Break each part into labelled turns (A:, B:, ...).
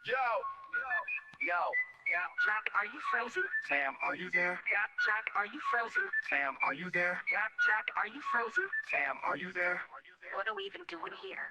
A: Jack, are you frozen? Sam, are you there? Yeah, Jack, are you frozen? Sam, are you there? Yeah, Jack, are you frozen? Sam, are you there? What are we even doing here?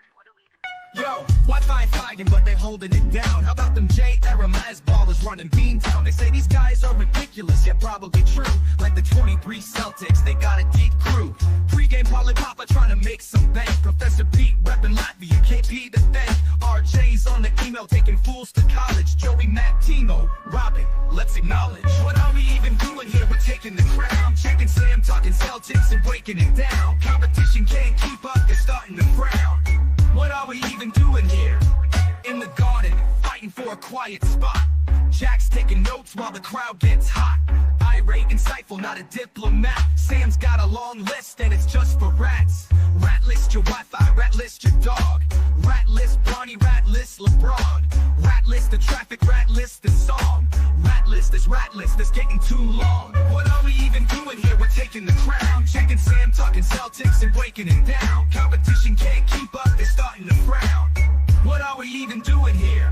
B: Yo, Wi-Fi fighting, but they holding it down. How about them J-era Maz ballers running Beantown? They say these guys are ridiculous, yet probably true. Like the 23 Celtics, they got a deep crew. Pregame Papa trying to make some bank. Professor Pete repping Latvia, KP the thank. RJ's on the email taking fools to college. Joey, Matt, Timo, Robin, let's acknowledge. What are we even doing here? We're taking the crown. Checking Sam, talking Celtics and breaking it down. Competition can't keep up, they're starting to frown. What are we even doing here? In the garden, fighting for a quiet spot. Jack's taking notes while the crowd gets hot. Irate, insightful, not a diplomat. Sam's got a long list and it's just for rats. Rat list your Wi-Fi, rat list your dog. Rat list Bronny, rat list LeBron. Rat list the traffic, rat list the song. Rat list is getting too long. What are we even doing here? We're taking the crown. Checking Sam, talking Celtics and breaking it down. Competition can't keep up, they're starting to frown. What are we even doing here?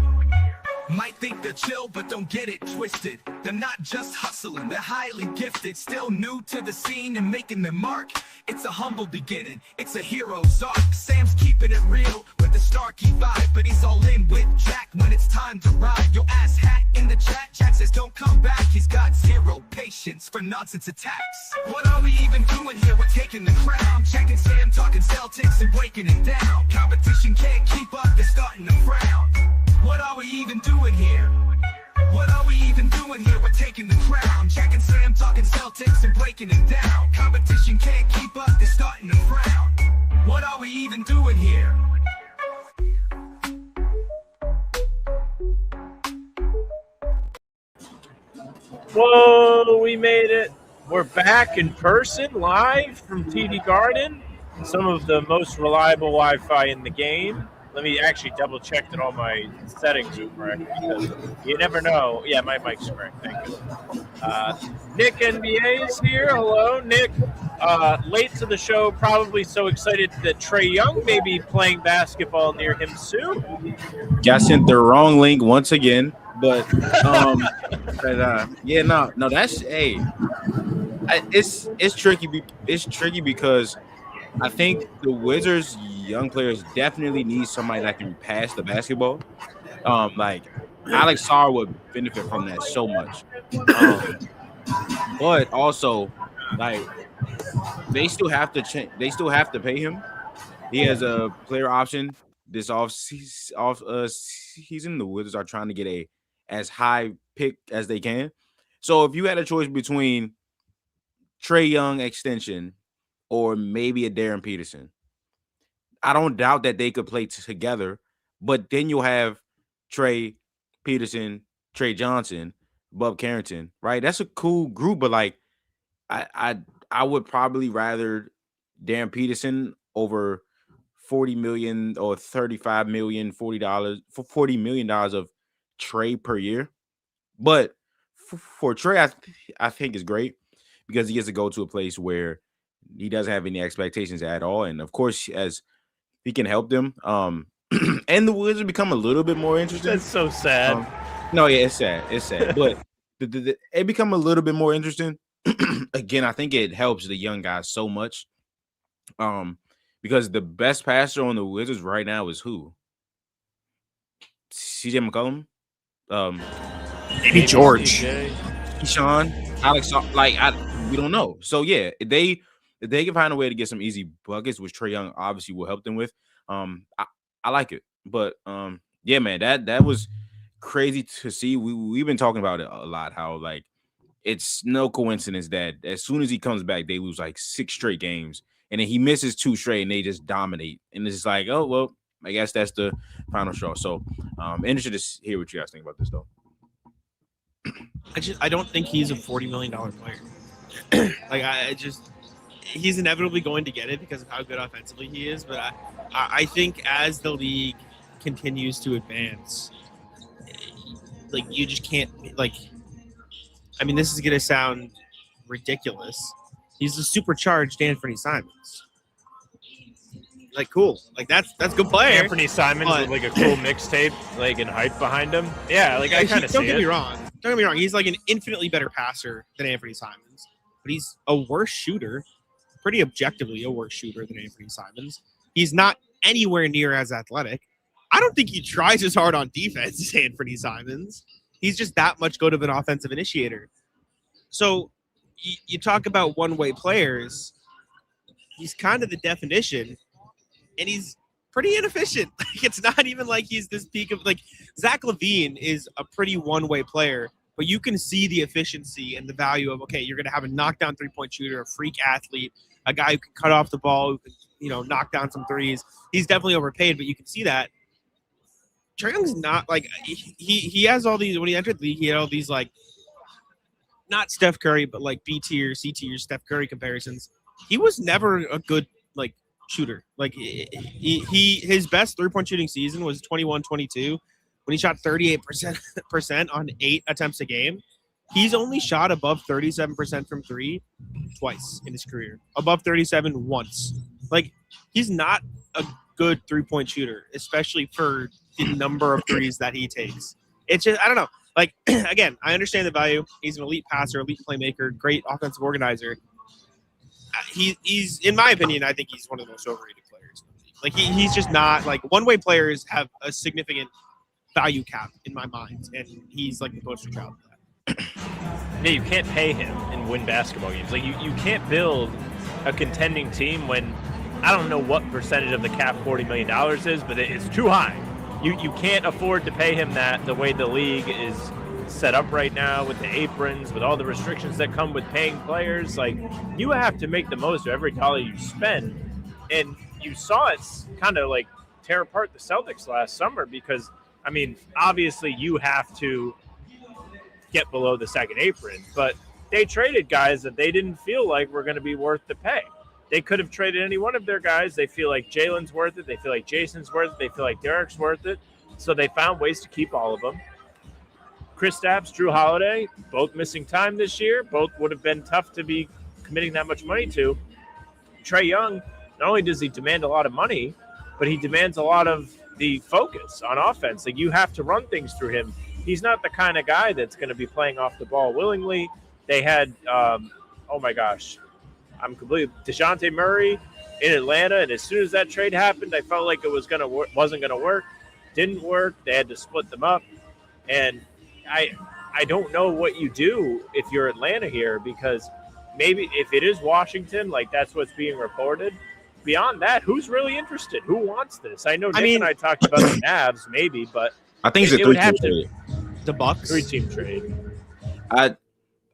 B: Might think they're chill, but don't get it twisted. They're not just hustling, they're highly gifted. Still new to the scene and making their mark. It's a humble beginning, it's a hero's arc. Sam's keeping it real with the Starkey vibe, but he's all in with Jack when it's time to ride. Your ass hat in the chat, Jack says don't come back. He's got zero patience for nonsense attacks. What are we even doing here? We're taking the crown. Checking Sam, talking Celtics and breaking it down. Competition can't keep up, they're starting to frown. What are we even doing here? What are we even doing here? We're taking the crown. Jack and Sam talking Celtics and breaking it down. Competition can't keep up, they're starting to frown. What are we even doing here?
C: Whoa, we made it. We're back in person, live from TD Garden. Some of the most reliable Wi-Fi in the game. Let me actually double check that all my settings are correct because you never know. Yeah, my mic's correct. Thank you. Nick NBA is here. Hello, Nick. Late to the show, probably so excited that Trae Young may be playing basketball near him soon.
D: Yeah, I sent the wrong link once again, but yeah, no, that's it's tricky. It's tricky because I think the Wizards' young players definitely need somebody that can pass the basketball. Like Alex Sarr would benefit from that so much. But also, like they still have to they still have to pay him. He has a player option this season. The Wizards are trying to get a as high pick as they can. So if you had a choice between Trae Young extension or maybe a Darren Peterson, I don't doubt that they could play together, but then you'll have Trae Peterson, Trey Johnson, Bub Carrington, right? That's a cool group, but like I would probably rather Darren Peterson over $40 million or $35 million, $40 million of Trae per year. But for Trae, I think it's great because he gets to go to a place where he doesn't have any expectations at all. And of course, as he can help them. And the Wizards become a little bit more interesting.
C: That's so sad.
D: No, yeah, it's sad. It's sad. But it become a little bit more interesting. Again, I think it helps the young guys so much. Because the best passer on the Wizards right now is who? CJ McCollum?
E: Maybe George.
D: Keyshawn? Alex, we don't know. So yeah, if they can find a way to get some easy buckets, which Trae Young obviously will help them with, I like it. But yeah, man, that was crazy to see. We've been talking about it a lot, how like it's no coincidence that as soon as he comes back, they lose like 6 straight games, and then he misses 2 straight and they just dominate. And it's like, oh well, I guess that's the final straw. So interested to hear what you guys think about this though.
E: I don't think he's a $40 million player. He's inevitably going to get it because of how good offensively he is. But I think as the league continues to advance, like you just can't I mean, this is going to sound ridiculous. He's a supercharged Anthony Simons. like cool. Like that's good player.
C: Anthony Simons with like a cool mixtape, like and hype behind him. Yeah, like I kind of see it.
E: Don't get me wrong. Don't get me wrong. He's like an infinitely better passer than Anthony Simons, but he's a worse shooter, pretty objectively a worse shooter than Anthony Simons. He's not anywhere near as athletic. I don't think he tries as hard on defense as Anthony Simons. He's just that much good of an offensive initiator. So you talk about one-way players. He's kind of the definition, and he's pretty inefficient. Like, it's not even like he's this peak of like Zach LaVine is a pretty one-way player, but you can see the efficiency and the value of, okay, you're going to have a knockdown three-point shooter, a freak athlete, a guy who can cut off the ball, who can, knock down some threes. He's definitely overpaid, but you can see that. Trae Young's not like he has all these. When he entered the league, he had all these like not Steph Curry, but like B tier, C tier Steph Curry comparisons. He was never a good like shooter. Like his best 3-point shooting season was 21-22 when he shot 38% on 8 attempts a game. He's only shot above 37% from 3 twice in his career. Above 37 once. Like he's not a good 3-point shooter, especially for the number of threes that he takes. It's just I don't know. Like again, I understand the value. He's an elite passer, elite playmaker, great offensive organizer. He's in my opinion, I think he's one of the most overrated players. Like he's just not like one-way players have a significant value cap in my mind, and he's like the poster child for that.
C: Yeah, you can't pay him and win basketball games. Like you can't build a contending team when I don't know what percentage of the cap $40 million is, but it's too high. You can't afford to pay him that the way the league is set up right now with the aprons, with all the restrictions that come with paying players. Like you have to make the most of every dollar you spend, and you saw it kind of like tear apart the Celtics last summer because I mean obviously you have to get below the second apron, but they traded guys that they didn't feel like were going to be worth the pay. They could have traded any one of their guys. They feel like Jalen's worth it. They feel like Jason's worth it. They feel like Derek's worth it. So they found ways to keep all of them. Kristaps, Drew Holiday, both missing time this year. Both would have been tough to be committing that much money to. Trae Young, not only does he demand a lot of money, but he demands a lot of the focus on offense. Like you have to run things through him. He's not the kind of guy that's going to be playing off the ball willingly. They had, oh my gosh, I'm completely DeJounte Murray in Atlanta, and as soon as that trade happened, I felt like it wasn't going to work. Didn't work. They had to split them up, and I don't know what you do if you're Atlanta here, because maybe if it is Washington, like that's what's being reported. Beyond that, who's really interested? Who wants this? I know Nick and I talked about the Mavs, maybe, but
D: I think it's a 3-team trade.
E: The Bucks
C: 3-team trade.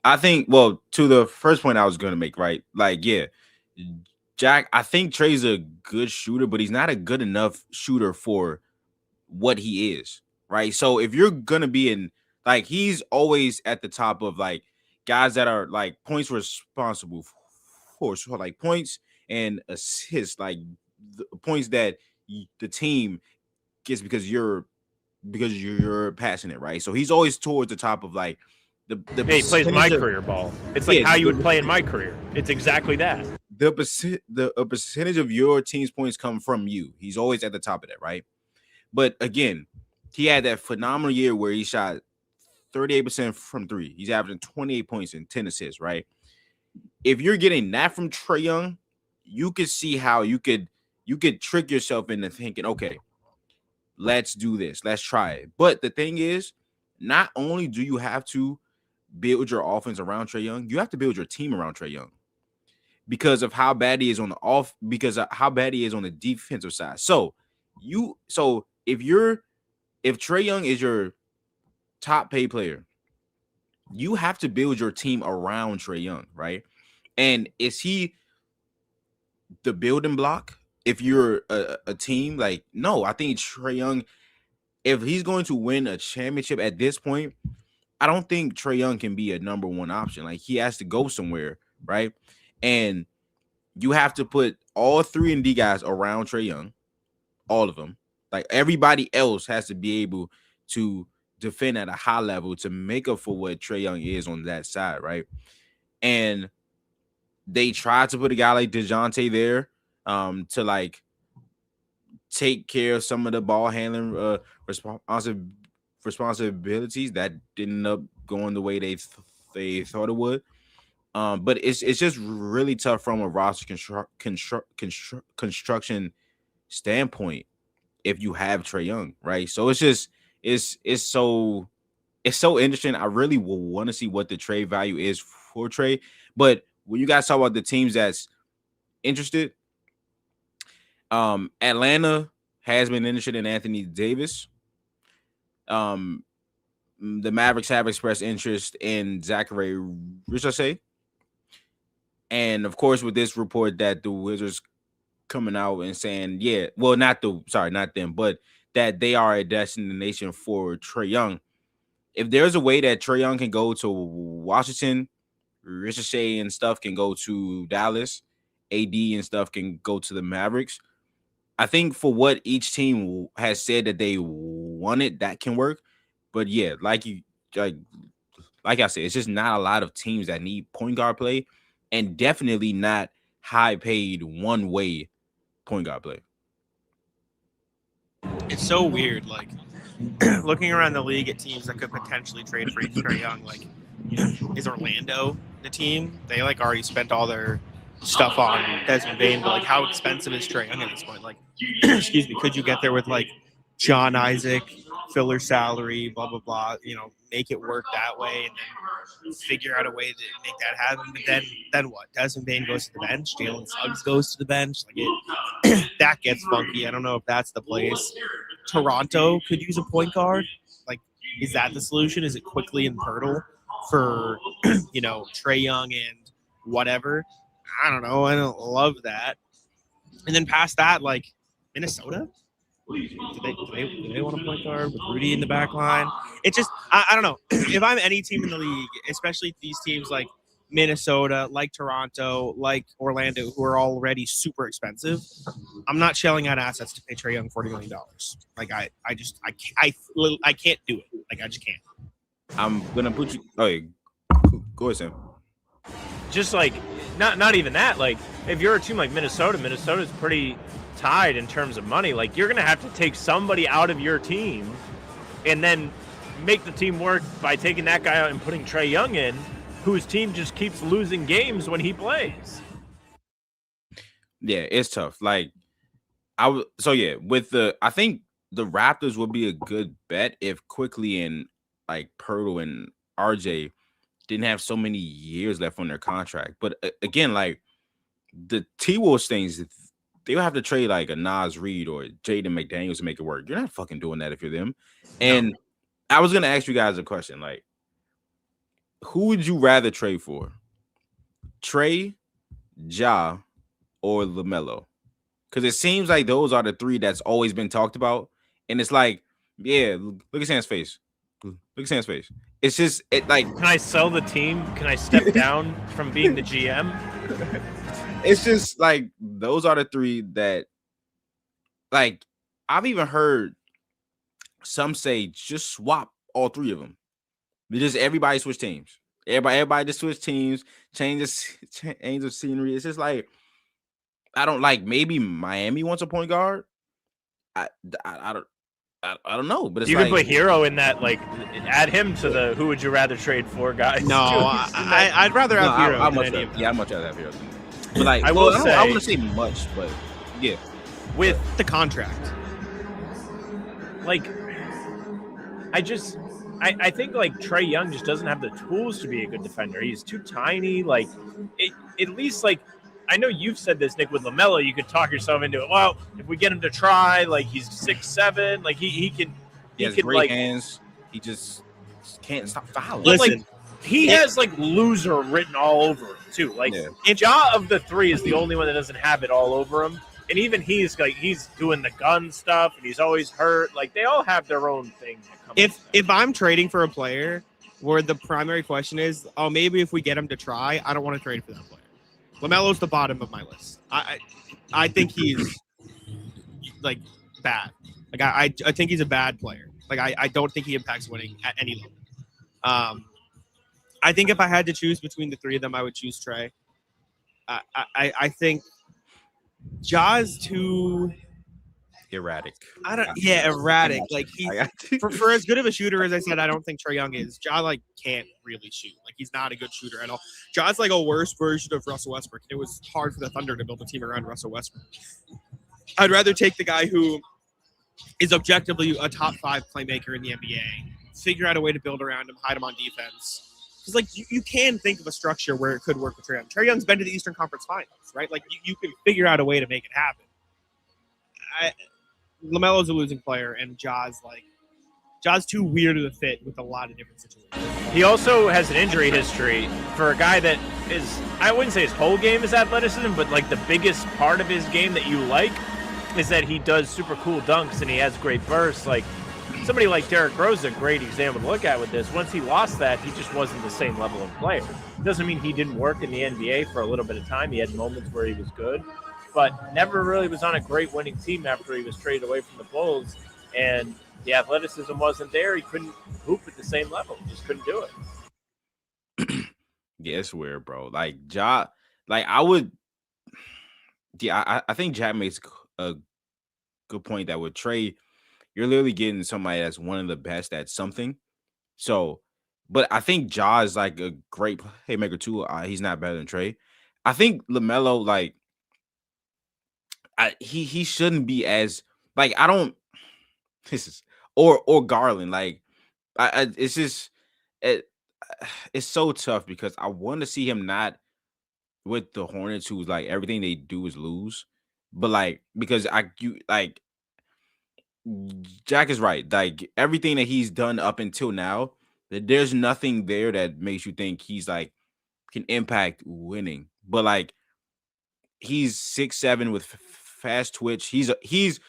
D: I think, well, to the first point I was going to make, right? Like, yeah, Jack, I think Trae's a good shooter, but he's not a good enough shooter for what he is, right? So if you're going to be in, like, he's always at the top of, like, guys that are, like, points responsible for, so, like, points and assists, like, the points that the team gets because you're passionate, right? So he's always towards the top of, like, the
C: he plays my career ball. It's like how you would play in my career. It's exactly that.
D: A percentage of your team's points come from you. He's always at the top of that, right? But again, he had that phenomenal year where he shot 38% from 3. He's averaging 28 points and 10 assists, right? If you're getting that from Trae Young, you could see how you could trick yourself into thinking, okay, let's do this. Let's try it. But the thing is, not only do you have to build your offense around Trae Young, you have to build your team around Trae Young because of how bad he is on the defensive side. So if Trae Young is your top paid player, you have to build your team around Trae Young, right? And is he the building block if you're a team? Like, no, I think Trae Young, if he's going to win a championship at this point, I don't think Trae Young can be a number one option. Like, he has to go somewhere, right? And you have to put all 3 and D guys around Trae Young, all of them. Like, everybody else has to be able to defend at a high level to make up for what Trae Young is on that side, right? And they tried to put a guy like DeJounte there to, like, take care of some of the ball handling responsibilities that didn't end up going the way they thought it would. But it's just really tough from a roster construction standpoint if you have Trae Young, right? So it's so interesting. I really will want to see what the trade value is for Trae. But when you guys talk about the teams that's interested, Atlanta has been interested in Anthony Davis. The Mavericks have expressed interest in Zachary Richardson. And of course, with this report that the Wizards coming out and saying, not them, but that they are a destination for Trae Young. If there's a way that Trae Young can go to Washington, Richardson and stuff can go to Dallas, AD and stuff can go to the Mavericks. I think for what each team has said that they wanted, that can work. But yeah, like I said, it's just not a lot of teams that need point guard play, and definitely not high paid one way point guard play.
E: It's so weird, like looking around the league at teams that could potentially trade for Trae Young. Like, is Orlando the team? They like already spent all their stuff on Desmond Bane, but like, how expensive is Trae Young at this point? Like, excuse me, could you get there with like John Isaac, filler salary, blah blah blah? You know, make it work that way, and then figure out a way to make that happen. But then what? Desmond Bane goes to the bench. Jalen Suggs goes to the bench. Like that gets funky. I don't know if that's the place. Toronto could use a point guard. Like, is that the solution? Is it Quickly and Pirtle for Trae Young and whatever? I don't know. I don't love that. And then past that, like Minnesota. Do they want a point guard with Rudy in the back line? It's just I don't know. If I'm any team in the league, especially these teams like Minnesota, like Toronto, like Orlando, who are already super expensive, I'm not shelling out assets to pay Trae Young $40 million. Like I can't do it. Like I just can't.
D: I'm gonna put you. Oh, yeah. Go ahead, Sam.
C: Just like not even that. Like if you're a team like Minnesota's pretty tied in terms of money. Like you're gonna have to take somebody out of your team and then make the team work by taking that guy out and putting Trae Young in, whose team just keeps losing games when he plays.
D: Yeah, it's tough. Like I think the Raptors would be a good bet if Quickly and like Pirtle and RJ didn't have so many years left on their contract. But again, like the T-Wolves things, they would have to trade like a Nas Reed or Jaden McDaniels to make it work. You're not fucking doing that if you're them. And I was gonna ask you guys a question: like, who would you rather trade for? Trae, Ja, or LaMelo? Because it seems like those are the three that's always been talked about. And it's like, yeah, look at Sam's face. Look at Sam's face. It's just like,
C: can I sell the team? Can I step down from being the GM?
D: It's just like those are the three that, like, I've even heard some say just swap all three of them. Just everybody switch teams. Everybody just switch teams, change of scenery. It's just like, I don't like. Maybe Miami wants a point guard. I don't know, but it's
C: you
D: like,
C: can put Hero in that. Like, add him to the who would you rather trade for guys.
E: No, I'd rather have Hero.
D: I'd much rather have Hero. But like, I wouldn't say much, but yeah,
E: with the contract,
C: like, I think like Trae Young just doesn't have the tools to be a good defender. He's too tiny. Like, at least like, I know you've said this, Nick, with LaMelo, you could talk yourself into it. Well, if we get him to try, like he's 6'7", like he can.
D: He has great like, hands. He just can't stop fouling.
C: Listen, like, he has like loser written all over him too. Like, Ja of the three is the only one that doesn't have it all over him. And even he's doing the gun stuff, and he's always hurt. Like, they all have their own thing.
E: If I'm trading for a player where the primary question is, oh, maybe if we get him to try, I don't want to trade for that player. LaMelo's the bottom of my list. I think he's like bad. Like I think he's a bad player. Like I don't think he impacts winning at any level. I think if I had to choose between the three of them, I would choose Trae. I think Ja's too
D: erratic.
E: Erratic. Like
D: I got you.
E: for as good of a shooter as I said, I don't think Trae Young is. Ja like can't really shoot. Like he's not a good shooter at all. Ja's like a worse version of Russell Westbrook. It was hard for the Thunder to build a team around Russell Westbrook. I'd rather take the guy who is objectively a top 5 playmaker in the NBA. Figure out a way to build around him, hide him on defense. Because like you can think of a structure where it could work with Trae Young. Trae Young's been to the Eastern Conference Finals, right? Like you can figure out a way to make it happen. LaMelo's a losing player, and Ja's too weird of a fit with a lot of different situations.
C: He also has an injury history for a guy that is, I wouldn't say his whole game is athleticism, but like the biggest part of his game that you like is that he does super cool dunks and he has great bursts. Like somebody like Derrick Rose is a great example to look at with this. Once he lost that, he just wasn't the same level of player. Doesn't mean he didn't work in the NBA for a little bit of time. He had moments where he was good, but never really was on a great winning team after he was traded away from the Bulls. And the athleticism wasn't there. He couldn't hoop at the same level. He just couldn't do it.
D: Yeah, it's weird, bro. Like Ja, like I would. Yeah, I think Jack makes a good point that with Trae, you're literally getting somebody that's one of the best at something. So, but I think Ja is like a great playmaker too. He's not better than Trae. I think LaMelo, like, he shouldn't be as like I don't. This is or Garland, like, it's just it's so tough because I want to see him not with the Hornets, who's like everything they do is lose, but like because Jack is right, like everything that he's done up until now, that there's nothing there that makes you think he's like can impact winning, but like he's 6'7" with fast twitch. He's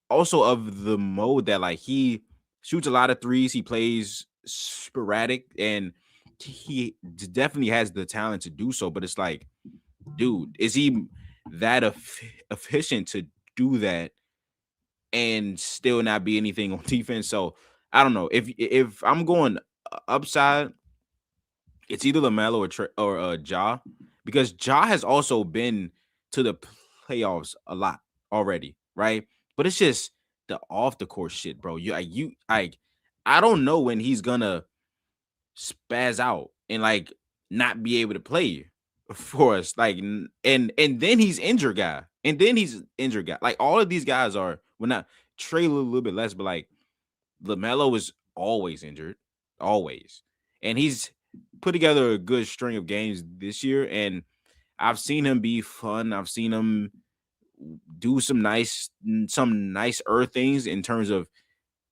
D: also of the mode that like he shoots a lot of threes. He plays sporadic, and he definitely has the talent to do so. But it's like, dude, is he that efficient to do that and still not be anything on defense? So I don't know. If I'm going upside, it's either LaMelo or Ja, because Ja has also been to the playoffs a lot already, right? But it's just the off the court shit, bro. I don't know when he's gonna spaz out and like not be able to play for us. Like, and then he's injured guy, Like all of these guys are. Well, not Trae a little bit less, but like LaMelo is always injured, always, and he's put together a good string of games this year, and I've seen him be fun. I've seen him do some nicer things in terms of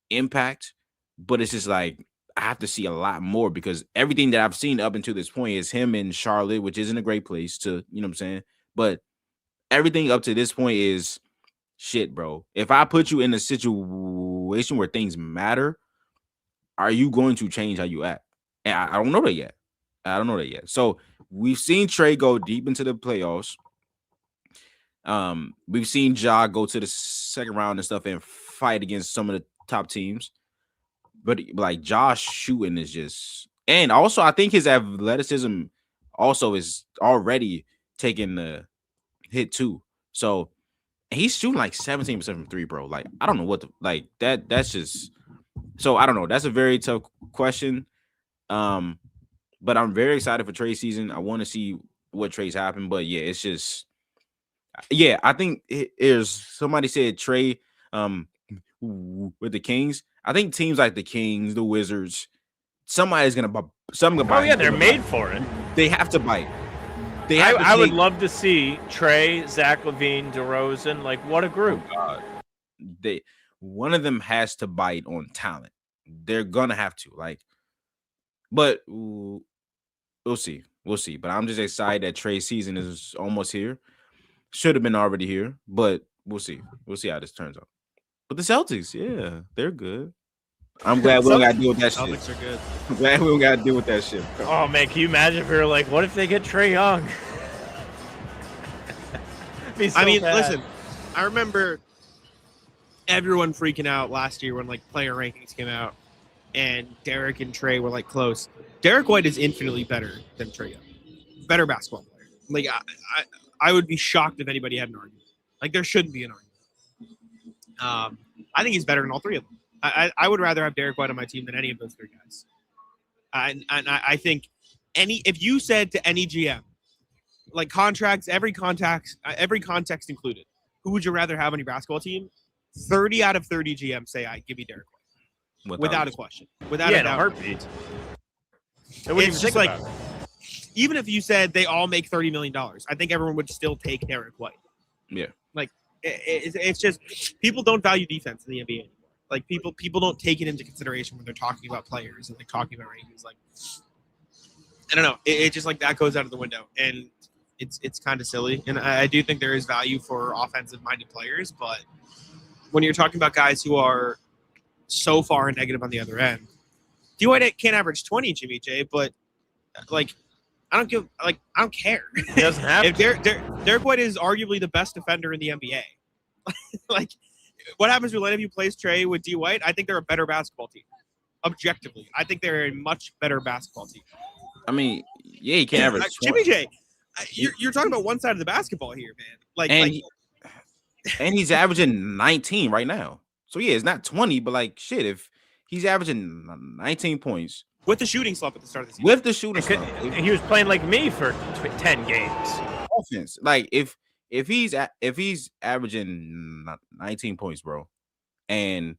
D: impact, but it's just like I have to see a lot more because everything that I've seen up until this point is him in Charlotte, which isn't a great place to, you know what I'm saying? But everything up to this point is shit, bro. If I put you in a situation where things matter, are you going to change how you act? And I don't know that yet. So we've seen Trae go deep into the playoffs. We've seen Ja go to the second round and stuff and fight against some of the top teams, but like Josh shooting is just, and also I think his athleticism also is already taking the hit too. So he's shooting like 17% from 3, bro. Like I don't know what that's just. So I don't know. That's a very tough question. But I'm very excited for Trae's season. I want to see what trades happen. But yeah, it's just. Yeah, I think there's somebody said Trae with the Kings. I think teams like the Kings, the Wizards, somebody's gonna buy.
C: Oh yeah, they're made for it.
D: They have to bite.
C: I would love to see Trae, Zach LaVine, DeRozan. Like what a group!
D: Oh one of them has to bite on talent. They're gonna have to but we'll see. But I'm just excited that Trae's season is almost here. Should have been already here, but we'll see. We'll see how this turns out. But the Celtics, yeah, they're good. I'm glad we don't got to deal with that shit.
E: Celtics are good.
D: I'm glad we don't got to deal with that shit.
C: Oh, man, can you imagine if we were like, what if they get Trae Young?
E: Listen, I remember everyone freaking out last year when, like, player rankings came out and Derek and Trae were, like, close. Derek White is infinitely better than Trae Young. Better basketball player. Like, I would be shocked if anybody had an argument. Like, there shouldn't be an argument. I think he's better than all three of them. I would rather have Derek White on my team than any of those three guys. I think if you said to any GM, like contracts, every context included, who would you rather have on your basketball team? 30 out of 30 GMs say I give you Derek White without a question, without a doubt.
C: Heartbeat. I wouldn't even think about it.
E: Even if you said they all make $30 million, I think everyone would still take Derek White.
D: Yeah.
E: Like it's just people don't value defense in the NBA anymore. Like people don't take it into consideration when they're talking about players and they're talking about rankings. Like I don't know, it just like that goes out of the window, and it's kind of silly. And I do think there is value for offensive-minded players, but when you're talking about guys who are so far negative on the other end, D-White can't average 20, Jimmy J, but like I don't care.
C: He doesn't have
E: if Derek White is arguably the best defender in the NBA. Like, what happens if you plays Trey with D White? I think they're a better basketball team. Objectively, I think they're a much better basketball team.
D: I mean, yeah, he can't average 20.
E: Jimmy J, you're talking about one side of the basketball here, man.
D: And he's averaging 19 right now. So yeah, it's not 20, but like shit, if he's averaging 19 points.
E: With the shooting slump at the start of the season.
D: With the shooting slump.
C: He was playing like me for 10 games.
D: Offense. Like if he's averaging 19 points, bro, and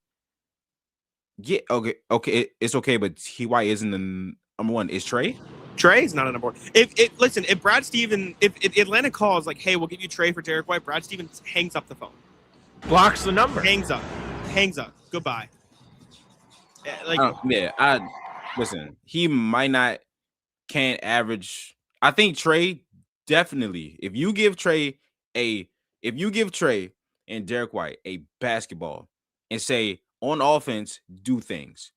D: yeah, okay, it's okay, but White isn't the number one. Is Trey?
E: Trey's not on the board. If Brad Stevens, if Atlanta calls like, hey, we'll give you Trey for Derek White, Brad Stevens hangs up the phone.
C: Blocks the number.
E: Hangs up. Goodbye.
D: Listen, he can't average. I think Trey definitely. If you give Trey and Derek White a basketball and say on offense do things,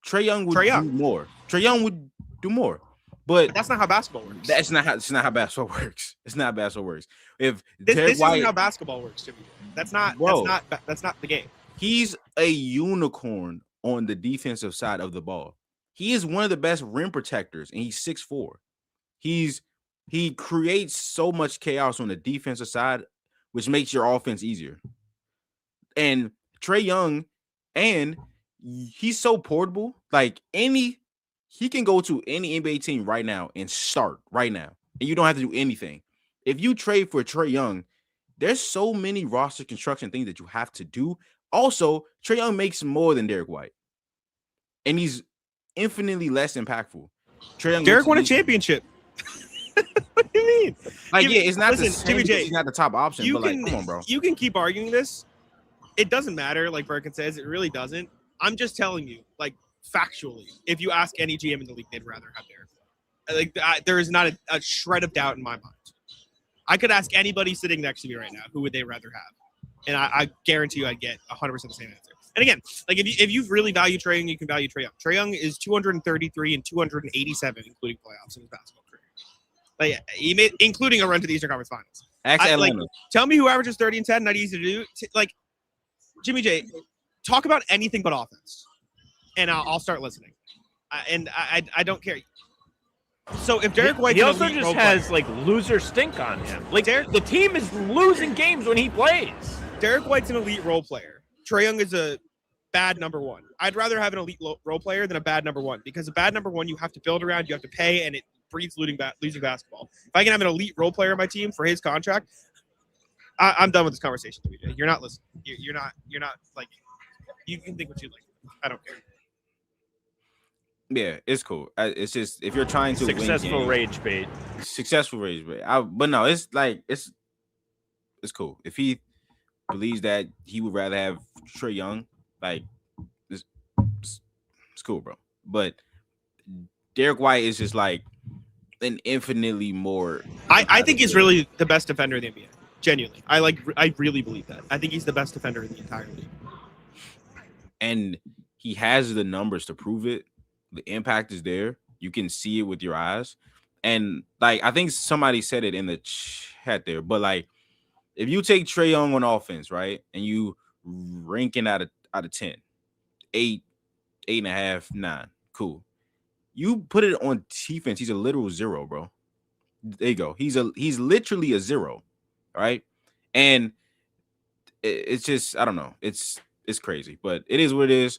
D: Trae Young would do more. Trae Young would do more. But
E: that's not how basketball works.
D: It's not how basketball works. It's not how basketball works. If
E: this isn't how basketball works, Jimmy. That's not the game.
D: He's a unicorn on the defensive side of the ball. He is one of the best rim protectors, and he's 6'4". He creates so much chaos on the defensive side, which makes your offense easier. And Trae Young, and he's so portable. Like he can go to any NBA team right now and start right now, and you don't have to do anything. If you trade for Trae Young, there's so many roster construction things that you have to do. Also, Trae Young makes more than Derek White, and he's infinitely less impactful.
E: Derek won a championship. What do you mean?
D: Like, it's not the same. Jimmy J, he's not the top option. But like, come on, bro.
E: You can keep arguing this. It doesn't matter. Like Birkin says, it really doesn't. I'm just telling you, like factually, if you ask any GM in the league, they'd rather have Derek. Like, there is not a shred of doubt in my mind. I could ask anybody sitting next to me right now, who would they rather have? And I guarantee you I'd get 100% the same answer. And again, like if you really value Trae Young, you can value Trae Young. Trae Young is 233 and 287, including playoffs in his basketball career. Like he made, including a run to the Eastern Conference Finals. Tell me who averages 30 and 10, not easy to do. Like Jimmy J, talk about anything but offense, and I'll start listening. I don't care. So if Derek White,
C: he also just has like loser stink on him. Like the team is losing games when he plays.
E: Derek White's an elite role player. Trae Young is a bad number one. I'd rather have an elite role player than a bad number one, because a bad number one you have to build around, you have to pay, and it breeds losing basketball. If I can have an elite role player on my team for his contract, I'm done with this conversation. You're not listening. You're not like, you can think what you like. I don't care.
D: Yeah, it's cool. It's just if you're trying to
C: successful rage bait.
D: But no, it's like it's cool. If he believes that he would rather have Trae Young, like it's cool, bro. But Derek White is just like an infinitely more.
E: I think he's really the best defender in the NBA. Genuinely, I really believe that. I think he's the best defender in the entire league.
D: And he has the numbers to prove it. The impact is there. You can see it with your eyes. And like I think somebody said it in the chat there, but like if you take Trae Young on offense, right, and you ranking out of 10, 8, 8.5, 9, cool. You put it on defense, he's a literal 0, bro. There you go. He's literally a 0, right? And it's just I don't know. It's crazy, but it is what it is.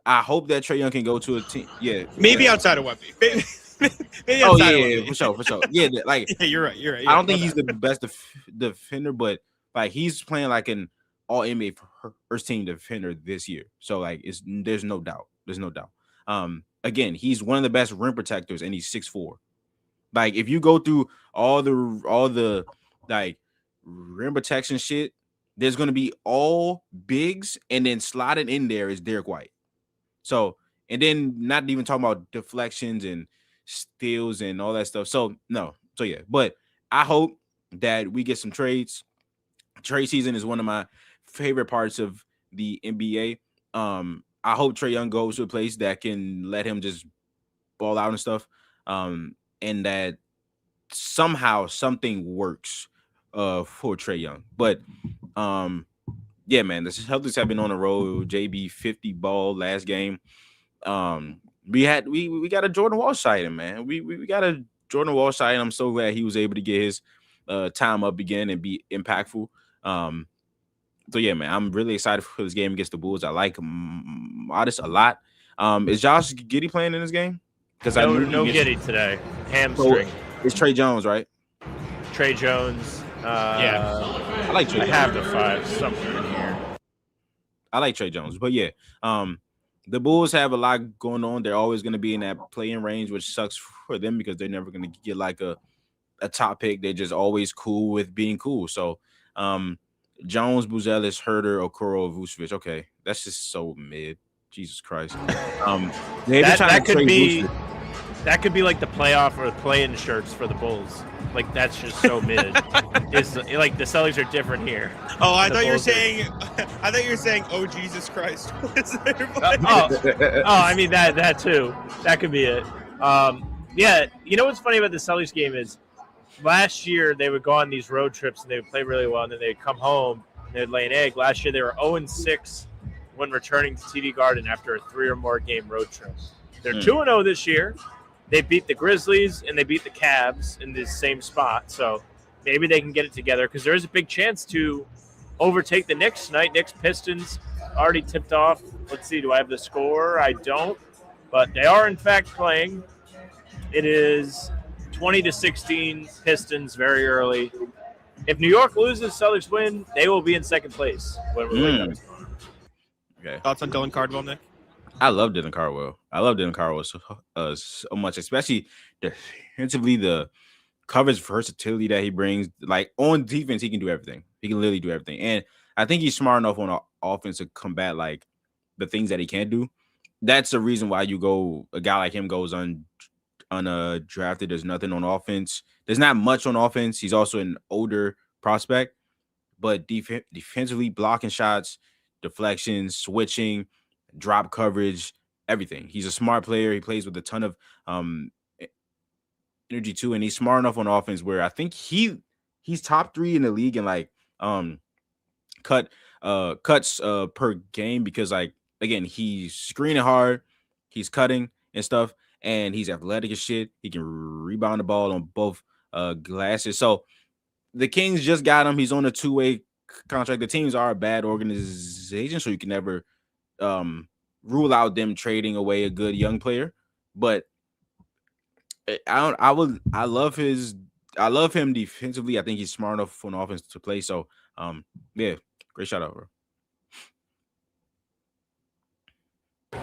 D: I hope that Trae Young can go to a team. Yeah,
E: Maybe outside of Wemby. Maybe
D: oh
E: outside of
D: yeah,
E: Wemby.
D: for sure. Yeah, like
E: Yeah, you're right.
D: I don't think he's the best defender, but like he's playing like an all NBA first team defender this year. So like there's no doubt. There's no doubt. Again, he's one of the best rim protectors, and he's 6'4". Like if you go through all the like rim protection shit, there's gonna be all bigs, and then slotted in there is Derek White. So and then not even talking about deflections and steals and all that stuff. So no, so yeah, but I hope that we get some trades. Trade season is one of my favorite parts of the NBA. I hope Trae Young goes to a place that can let him just ball out and stuff. And that somehow something works for Trae Young. But yeah, man, the Celtics have been on the road. JB 50 ball last game. We got a Jordan Wall sighting, man. We got a Jordan Wall sighting. I'm so glad he was able to get his time up again and be impactful. So yeah, man, I'm really excited for this game against the Bulls. I like Modest a lot. Is Josh Giddey playing in this game?
C: Because no Giddey today. Hamstring.
D: So it's Trey Jones, right?
C: Trey Jones.
D: I like Trey.
C: I have the 5 somewhere in here.
D: I like Trey Jones, but yeah, the Bulls have a lot going on. They're always going to be in that play-in range, which sucks for them because they're never going to get like a top pick. They're just always cool with being cool. So, Jones, Buzelis, Herter, Okoro, Vucevic. Okay, that's just so mid. Jesus Christ.
C: That could be like the playoff or play-in shirts for the Bulls. Like that's just so mid. It's like the Celtics are different here.
E: Oh, I thought you were saying. I thought you were saying, "Oh Jesus Christ!"
C: I mean that too. That could be it. Yeah, you know what's funny about the Celtics game is last year they would go on these road trips and they would play really well, and then they'd come home and they'd lay an egg. Last year they were 0-6 when returning to TD Garden after a 3 or more game road trip. They're 2-0 this year. They beat the Grizzlies and they beat the Cavs in this same spot. So maybe they can get it together because there is a big chance to overtake the Knicks tonight. Knicks Pistons already tipped off. Let's see. Do I have the score? I don't. But they are, in fact, playing. It is 20-16 Pistons very early. If New York loses, Celtics win, they will be in second place when we're waking up tomorrow.
E: Okay. Thoughts on Dylan Cardwell, Nick?
D: I love Dylan Cardwell. So much, especially defensively, the coverage versatility that he brings. Like on defense, he can do everything. He can literally do everything. And I think he's smart enough on offense to combat like the things that he can't do. That's the reason why a guy like him goes undrafted. There's nothing on offense. There's not much on offense. He's also an older prospect, but defensively blocking shots, deflections, switching, drop coverage, everything. He's a smart player. He plays with a ton of energy too, and he's smart enough on offense where I think he's top 3 in the league in like cuts per game because like again he's screening hard, he's cutting and stuff, and he's athletic as shit. He can rebound the ball on both glasses. So the Kings just got him. He's on a 2-way contract. The teams are a bad organization, so you can never rule out them trading away a good young player. But I love him defensively. I think he's smart enough on offense to play. So yeah, great shout out, bro.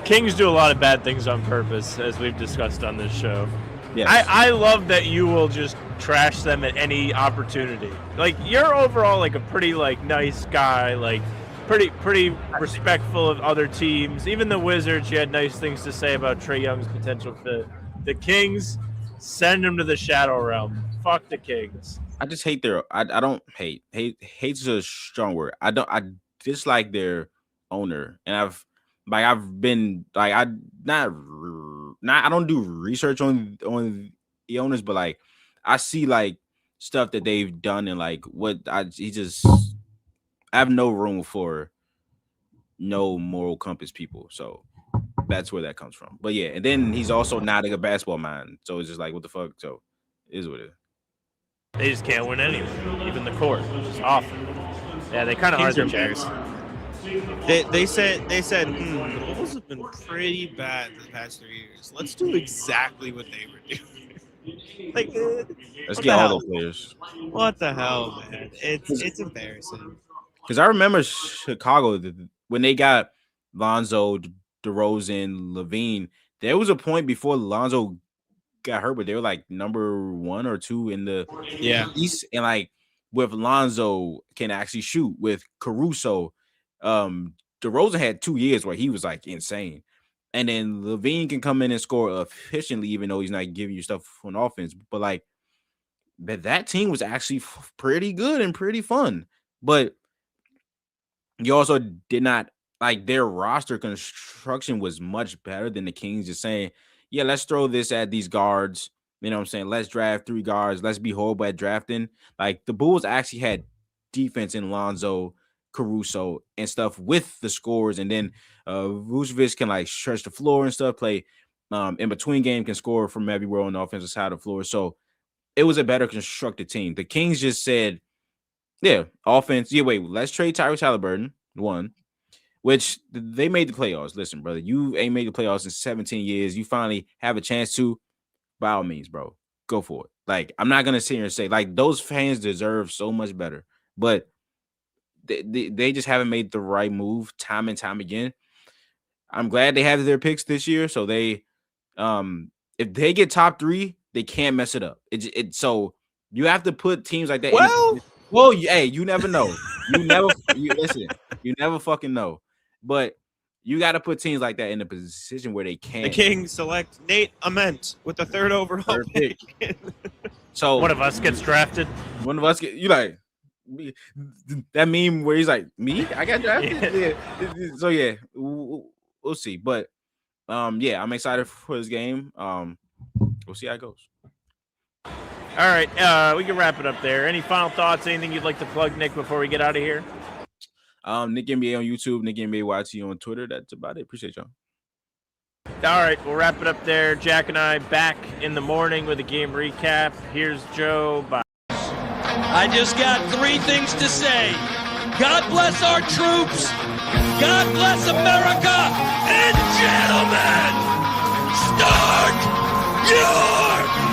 C: Kings do a lot of bad things on purpose, as we've discussed on this show.
D: Yes.
C: I love that you will just trash them at any opportunity. Like you're overall like a pretty like nice guy, like pretty respectful of other teams. Even the Wizards, you had nice things to say about Trae Young's potential fit. The Kings, send him to the shadow realm. Fuck the Kings.
D: I just hate I don't hate. Hate's a strong word. I dislike their owner, and I don't do research on the owners, but like I see like stuff that they've done and like I have no room for no moral compass people. So that's where that comes from. But yeah, and then he's also not like a basketball mind. So it's just like what the fuck. So it is what it is.
C: They just can't win anything, even the court, which is awful. Yeah, they kind of are
E: Kings are
C: the Jags.
E: They said the Bulls have been pretty bad the past 3 years. Let's do exactly what they were doing. Like,
D: Let's
E: what
D: get
E: the
D: all
E: hell?
D: the players.
E: What the hell, man? It's embarrassing.
D: Because I remember Chicago when they got Lonzo, DeRozan, Levine. There was a point before Lonzo got hurt, but they were like number 1 or 2 in the East, and like with Lonzo can actually shoot. With Caruso, DeRozan had 2 years where he was like insane, and then Levine can come in and score efficiently, even though he's not giving you stuff on offense. But like that team was actually pretty good and pretty fun, but you also did not like their roster construction was much better than the Kings just saying, yeah, let's throw this at these guards. You know what I'm saying? Let's draft 3 guards. Let's be horrible at drafting. Like the Bulls actually had defense in Lonzo, Caruso, and stuff with the scores. And then Vucevic can like stretch the floor and stuff, play in between game, can score from everywhere on the offensive side of the floor. So it was a better constructed team. The Kings just said, yeah, offense. Yeah, wait, let's trade Tyrese Halliburton, 1, which they made the playoffs. Listen, brother, you ain't made the playoffs in 17 years. You finally have a chance to, by all means, bro, go for it. Like, I'm not going to sit here and say, like, those fans deserve so much better, but they just haven't made the right move time and time again. I'm glad they have their picks this year, so they, if they get top 3, they can't mess it up. So you have to put teams like that. Well, hey, you never know. Listen. You never fucking know. But you got to put teams like that in a position where they can.
E: The Kings select Nate Ament with the 3rd overall pick.
D: So
C: one of us gets drafted.
D: One of us you like that meme where he's like, me? I got drafted. Yeah. So yeah, we'll see. But yeah, I'm excited for this game. We'll see how it goes.
C: All right, we can wrap it up there. Any final thoughts? Anything you'd like to plug, Nick, before we get out of here?
D: Nick NBA on YouTube, Nick NBA YT on Twitter. That's about it. Appreciate y'all.
C: All right, we'll wrap it up there. Jack and I back in the morning with a game recap. Here's Joe. Bye.
F: I just got 3 things to say. God bless our troops. God bless America. And gentlemen, start your